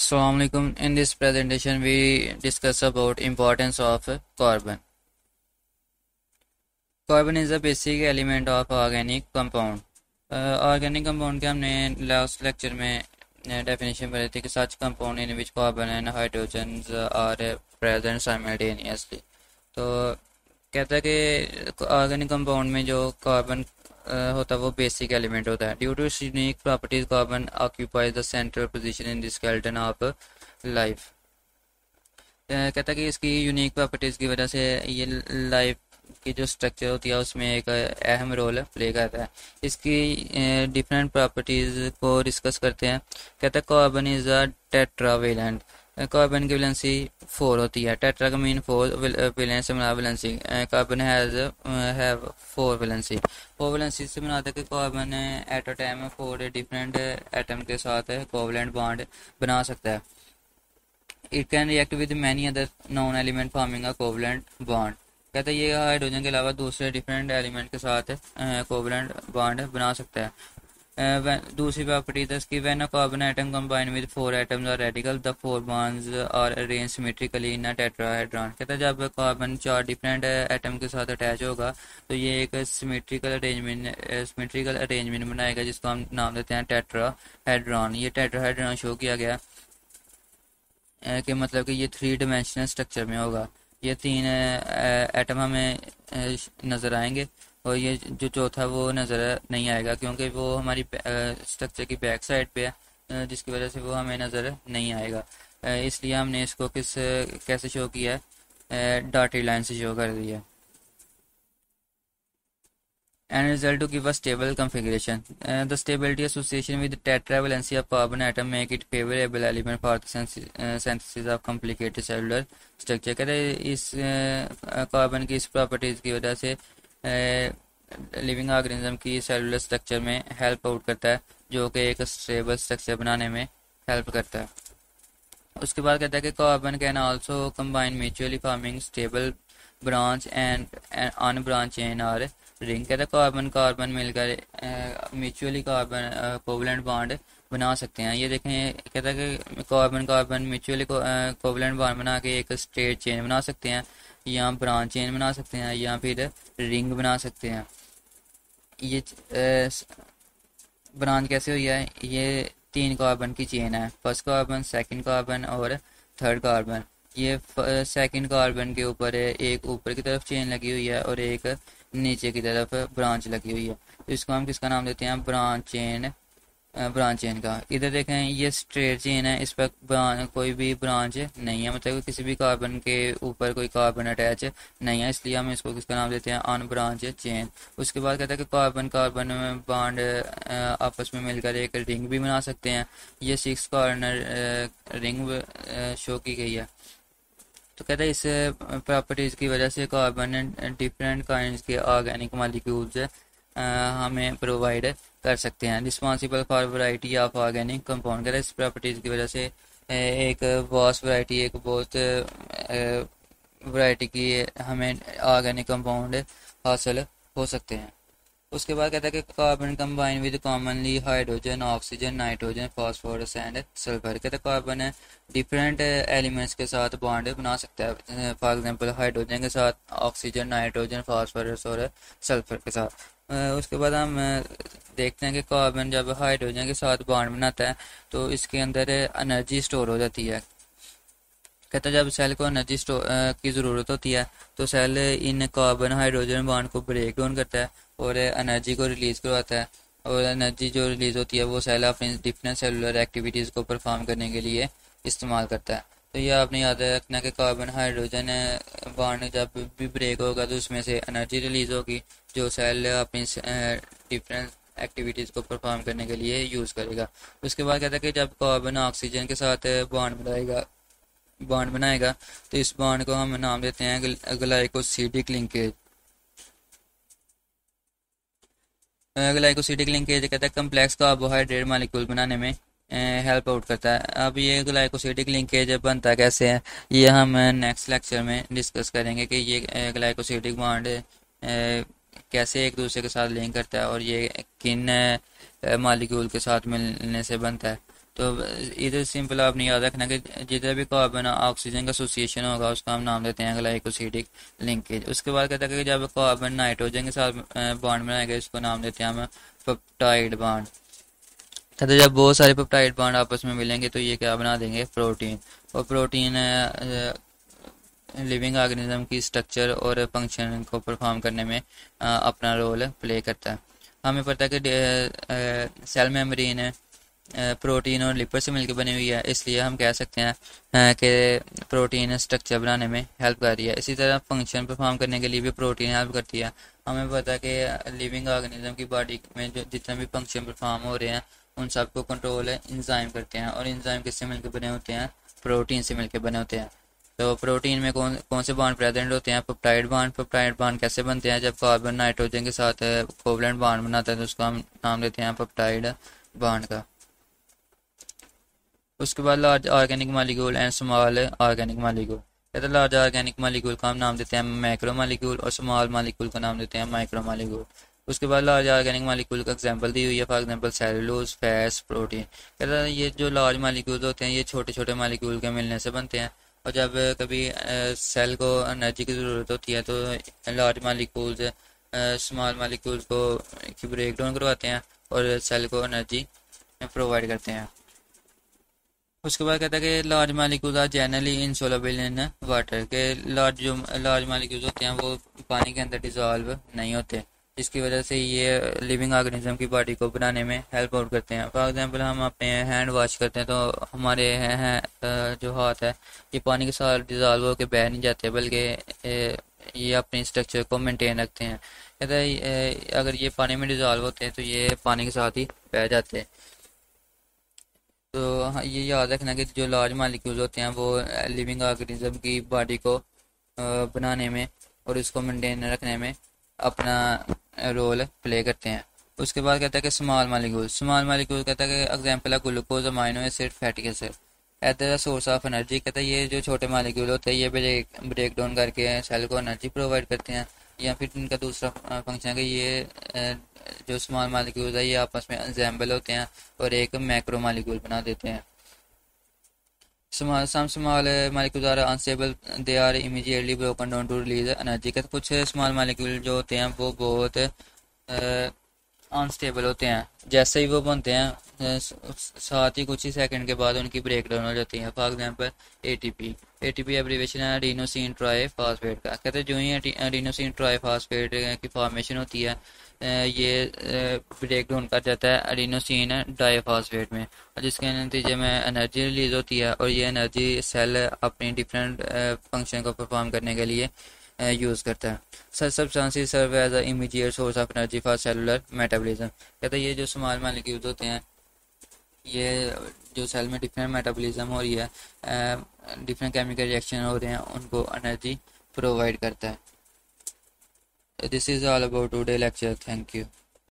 Assalamu alaikum. In this presentation, we discuss about importance of carbon. Carbon is a basic element of organic compound. Organic compound के हमने last lecture में definition पढ़ी थी कि such compound in which carbon and hydrogens are present simultaneously. तो कहता है कि ऑर्गेनिक कंपाउंड में जो कार्बन होता है वो बेसिक एलिमेंट होता है। Due to unique properties carbon occupies the central position in the skeleton of life. कहता है कि इसकी यूनिक प्रॉपर्टीज की वजह से ये लाइफ की जो स्ट्रक्चर होती है उसमें एक अहम रोल प्ले करता है। इसकी डिफरेंट प्रॉपर्टीज को डिस्कस करते हैं। कहता है carbon is a tetravalent. Carbon की वैलेंसी 4 होती है। टेट्रा का मीन 4, वैलेंस से बना valency. Carbon have 4 valency. 4 valency से बनाता है कि carbon at a time 4 different atom के साथ कोवलेंट बॉन्ड बना सकता है। It can react with many other non element forming a covalent bond. कहता है ये हाइड्रोजन के अलावा दूसरे डिफरेंट एलिमेंट के साथ कोवलेंट बॉन्ड बना सकता है। दूसरी प्रॉपर्टी है इसकी, when a carbon atom combine with 4 atoms are radical the 4 bonds are arrange symmetrically in a tetrahedron. कहता है जब कार्बन 4 डिफरेंट एटम के साथ अटैच होगा तो ये एक सिमेट्रिकल अरेंजमेंट बनाएगा जिसको हम नाम देते हैं टेट्राहेड्रॉन। ये टेट्राहेड्रॉन शो किया गया कि मतलब कि ये 3 डायमेंशनल स्ट्रक्चर में होगा। ये 3 एटम हमें नज़र आएंगे और ये जो चौथा वो नज़र नहीं आएगा क्योंकि वो हमारी स्ट्रक्चर की बैक साइड पे है, जिसकी वजह से वो हमें नज़र नहीं आएगा। इसलिए हमने इसको कैसे शो किया है, डॉटेड लाइन से शो कर दिया। And result to give a stable configuration. The stability association with the tetravalency of carbon atom make it favorable element for the synthesis of complicated cellular structure। कहते हैं इस carbon की इस properties की वजह से लिविंग ऑर्गेनिज्म की cellular structure में हेल्प आउट करता है, जो कि एक स्टेबल स्ट्रक्चर बनाने में हेल्प करता है। उसके बाद कहता है कि carbon can also combine mutually forming stable branch and unbranch chain और रिंग। कहता है कार्बन कार्बन मिलकर म्यूचुअली कार्बन कोवलेंट बॉन्ड बना सकते हैं। ये देखें, कहता है कि carbon carbon mutually covalent bond बना के एक स्ट्रेट चेन बना सकते हैं, या ब्रांच चेन बना सकते हैं, या फिर रिंग बना सकते हैं। ये ब्रांच कैसे हुई है, ये 3 कार्बन की चेन है, फर्स्ट कार्बन, सेकंड कार्बन और थर्ड कार्बन। ये सेकंड कार्बन के ऊपर एक ऊपर की तरफ चेन लगी हुई है और एक नीचे की तरफ ब्रांच लगी हुई है। तो इसको हम किसका नाम देते हैं, ब्रांच चेन का। इधर देखें, ये स्ट्रेट चेन है, इस पर कोई भी ब्रांच नहीं है, मतलब किसी भी कार्बन के ऊपर कोई कार्बन अटैच नहीं है, इसलिए हम इसको किसका नाम देते हैं, अन ब्रांच चेन। उसके बाद कहता है कि कार्बन कार्बन में बॉन्ड आपस में मिलकर एक रिंग भी बना सकते हैं। ये 6 कॉर्नर रिंग शो की गई है। तो कहता है इस प्रॉपर्टीज़ की वजह से कार्बन डिफरेंट काइंड्स के ऑर्गेनिक मॉलिक्यूल्स हमें प्रोवाइड कर सकते हैं, responsible for variety of organic compound. कहता है इस प्रॉपर्टीज़ की वजह से एक वास्ट वैरायटी, एक बहुत वैरायटी की हमें ऑर्गेनिक कंपाउंड हासिल हो सकते हैं। उसके बाद कहता है कि carbon combine with commonly hydrogen, oxygen, nitrogen, phosphorus and sulphur. कहता है कार्बन डिफरेंट एलिमेंट्स के साथ बॉन्ड बना सकता है, फॉर एग्जांपल हाइड्रोजन के साथ, ऑक्सीजन, नाइट्रोजन, फास्फोरस और सल्फर के साथ। उसके बाद हम देखते हैं कि कार्बन जब हाइड्रोजन के साथ बॉन्ड बनाता है तो इसके अंदर एनर्जी स्टोर हो जाती है। कहता है जब सेल को एनर्जी की ज़रूरत होती है तो सेल इन कार्बन हाइड्रोजन बॉन्ड को ब्रेक डाउन करता है और एनर्जी को रिलीज़ करवाता है, और एनर्जी जो रिलीज़ होती है वो सेल अपनी डिफरेंट सेलुलर एक्टिविटीज़ को परफॉर्म करने के लिए इस्तेमाल करता है। तो ये आपने याद रखना कि कार्बन हाइड्रोजन बॉन्ड जब भी ब्रेक होगा तो उसमें से एनर्जी रिलीज़ होगी जो सेल अपनी डिफरेंट एक्टिविटीज़ को परफॉर्म करने के लिए यूज़ करेगा। उसके बाद कहता है कि जब कार्बन ऑक्सीजन के साथ बॉन्ड बनाएगा तो इस बॉन्ड को हम नाम देते हैं ग्लाइकोसिडिक लिंकेज। ग्लाइकोसिडिक लिंकेज कहता है कम्प्लेक्स कार्बोहाइड्रेट मॉलिक्यूल बनाने में हेल्प आउट करता है। अब ये ग्लाइकोसिडिक लिंकेज बनता कैसे है ये हम नेक्स्ट लेक्चर में डिस्कस करेंगे कि ये ग्लाइकोसिडिक बॉन्ड कैसे एक दूसरे के साथ लिंक करता है और ये किन मॉलिक्यूल के साथ मिलने से बनता है। तो इधर सिंपल आपने याद रखना कि जिधर भी कार्बन ऑक्सीजन का एसोसिएशन होगा उसका हम नाम देते हैं ग्लाइकोसिडिक लिंकेज। उसके बाद कहता है कि जब कार्बन नाइट्रोजन के साथ बॉन्ड बनाएगा इसको नाम देते हैं हम पेप्टाइड बॉन्ड। कहते जब बहुत सारे पेप्टाइड बॉन्ड आपस में मिलेंगे तो ये क्या बना देंगे, प्रोटीन। और प्रोटीन लिविंग ऑर्गेनिज्म की स्ट्रक्चर और फंक्शन को परफॉर्म करने में अपना रोल प्ले करता है। हमें पता है कि सेल मेम्ब्रेन प्रोटीन और लिपिड से मिलकर बनी हुई है, इसलिए हम कह सकते हैं कि प्रोटीन स्ट्रक्चर बनाने में हेल्प कर रही है। इसी तरह फंक्शन परफॉर्म करने के लिए भी प्रोटीन हेल्प करती है। हमें पता है कि लिविंग ऑर्गेनिज्म की बॉडी में जो जितने भी फंक्शन परफॉर्म हो रहे हैं उन सबको कंट्रोल इंजाइम करते हैं, और इंजाइम किससे मिलकर बने होते हैं, प्रोटीन से मिलकर बने होते हैं। तो प्रोटीन में कौन कौन से बॉन्ड प्रेजेंट होते हैं, पेप्टाइड बॉन्ड। पेप्टाइड बॉन्ड कैसे बनते हैं, जब कार्बन नाइट्रोजन के साथ कोवलेंट बॉन्ड बनाता है तो उसको हम नाम देते हैं पेप्टाइड बॉन्ड का। उसके बाद large organic molecule and small organic molecule. कहते हैं लार्ज ऑर्गेनिक मालिक्यूल का हम नाम देते हैं मैक्रो मालिक्यूल, और स्मॉल मालिक्यूल का नाम देते हैं माइक्रो मालिक्यूल। उसके बाद लार्ज ऑर्गेनिक मालिक्यूल का एग्जांपल दी हुई है, for example cellulose, fats, protein. कहते हैं ये जो लार्ज मालिक्यूल्स होते हैं ये छोटे छोटे मालिक्यूल के मिलने से बनते हैं, और जब कभी सेल को एनर्जी की ज़रूरत होती है तो लार्ज मालिक्यूल्स स्मॉल मालिक्यूल्स को की ब्रेक डाउन करवाते हैं और सेल को एनर्जी प्रोवाइड करते हैं। उसके बाद कहता है कि large molecules are generally insoluble in water, के लार्ज मालिक्यूल्स होते हैं वो पानी के अंदर डिजॉल्व नहीं होते, जिसकी वजह से ये लिविंग ऑर्गेनिज्म की बॉडी को बनाने में हेल्प आउट करते हैं। फॉर एग्जांपल हम अपने हैंड वॉश करते हैं तो हमारे जो हाथ है ये पानी के साथ डिजॉल्व होकर बह नहीं जाते, बल्कि ये अपनी स्ट्रक्चर को मेंटेन रखते हैं। कहता है अगर ये पानी में डिजॉल्व होते हैं तो ये पानी के साथ ही बह जाते हैं। तो हाँ, ये याद रखना कि जो लार्ज मालिक्यूल्स होते हैं वो लिविंग ऑर्गेनिज्म की बॉडी को बनाने में और उसको मेंटेन रखने में अपना रोल प्ले करते हैं। उसके बाद कहता है कि स्मॉल मालिक्यूल कहता है कि एग्जांपल है glucose, amino acid, fatty acid at the source of energy. कहता है ये जो छोटे मालिक्यूल होते हैं ये ब्रेक डाउन करके सेल को एनर्जी प्रोवाइड करते हैं। या फिर इनका दूसरा फंक्शन है कि ये जो स्मॉल मालिक्यूल्स है ये आपस में असेंबल होते हैं और एक मैक्रो मालिक्यूल बना देते हैं। some small molecules are unstable, they are immediately broken down to release energy। कहते कुछ स्मॉल मालिक्यूल जो होते हैं वो बहुत अनस्टेबल होते हैं, जैसे ही वो बनते हैं साथ ही कुछ ही सेकंड के बाद उनकी ब्रेक डाउन हो जाती है। फॉर एग्जांपल एटीपी एब्रीवेशन है एडिनोसिन ट्राइफॉस्फेट का। कहते हैं जो ही एडिनोसिन ट्राइफॉस्फेट की फॉर्मेशन होती है ये ब्रेक डाउन कर जाता है एडिनोसिन डाइफॉस्फेट में, और जिसके नतीजे में एनर्जी रिलीज होती है, और ये एनर्जी सेल अपनी डिफरेंट फंक्शन को परफॉर्म करने के लिए यूज़ करता है। Such substances serve as a immediate source of energy for cellular metabolism. कहते हैं ये जो स्मॉल मालिक्यूल्स होते हैं ये जो सेल में डिफरेंट मेटाबॉलिज्म हो रही है, डिफरेंट केमिकल रिएक्शन हो रहे हैं, उनको एनर्जी प्रोवाइड करता है। This is all about today lecture. Thank you.